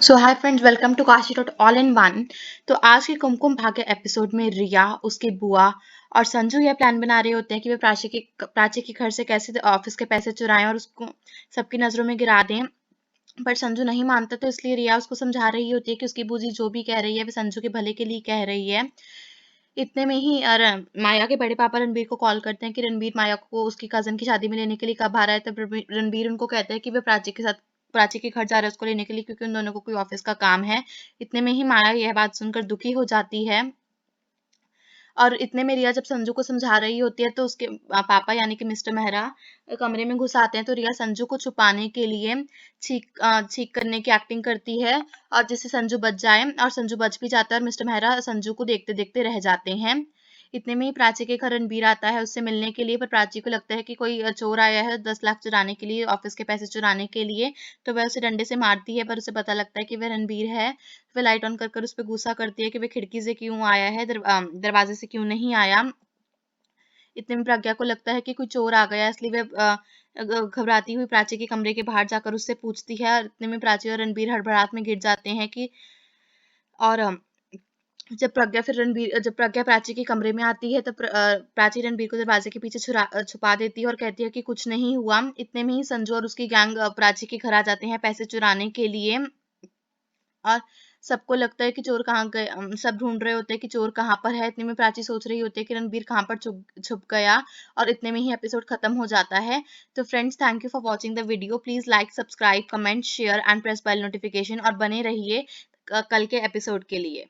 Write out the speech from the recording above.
So hi friends, welcome to Kashi dot all in one. तो आज के कुमकुम भाग्य एपिसोड में रिया, उसकी बुआ और संजू यह प्लान बना रहे होते हैं कि वे प्राची के घर से कैसे ऑफिस के पैसे चुराएं और उसको सबकी नजरों में गिरा दें। पर संजू नहीं मानता, तो इसलिए रिया उसको समझा रही होती है कि उसकी बूजी जो भी कह रही है वे संजू के भले के लिए कह रही है। इतने में ही माया के बड़े पापा रणबीर को कॉल करते हैं कि रणबीर माया को उसकी कजन की शादी में लेने के लिए कब आ रहा है। तब रणबीर उनको कहता है कि वे प्राची के घर जा रहे हैं उसको लेने के लिए, क्योंकि उन दोनों को कोई ऑफिस का काम है। इतने में ही माया यह बात सुनकर दुखी हो जाती है। और इतने में रिया जब संजू को समझा रही होती है, तो उसके पापा यानी कि मिस्टर मेहरा कमरे में घुस आते हैं। तो रिया संजू को छुपाने के लिए छींक करने की एक्टिंग करती है, और जिससे संजू बच जाए, और संजू बच भी जाता है और मिस्टर मेहरा संजू को देखते देखते रह जाते हैं। इतने में ही प्राची के घर रणबीर आता है उससे मिलने के लिए, पर प्राची को लगता है कि कोई चोर आया है 10 लाख चुराने के लिए, ऑफिस के पैसे चुराने के लिए। तो वह उसे डंडे से मारती है, पर उसे पता लगता है कि वह रणबीर है। वह लाइट ऑन कर उस पर गुस्सा करती है कि वह खिड़की से क्यों आया है, दरवाजे से क्यों नहीं आया। इतने में प्रज्ञा को लगता है कि कोई चोर आ गया, इसलिए वह घबराती हुई प्राची के कमरे के बाहर जाकर उससे पूछती है। और इतने में प्राची और रणबीर हड़बड़ाहट में गिर जाते हैं कि और जब प्रज्ञा प्राची के कमरे में आती है, तब प्राची रणबीर को दरवाजे के पीछे छुपा देती है और कहती है कि कुछ नहीं हुआ। इतने में ही संजू और उसकी गैंग प्राची के घर आ जाते हैं पैसे चुराने के लिए। और सबको लगता है कि चोर कहाँ गए, सब ढूंढ रहे होते हैं कि चोर कहाँ पर है। इतने में प्राची सोच रही होती है कि रणबीर कहाँ पर छुप छुप गया। और इतने में ही एपिसोड खत्म हो जाता है। तो friends, thank you for watching the video. Please like, subscribe, comment, share and press bell notification, और बने रहिए कल के एपिसोड के लिए।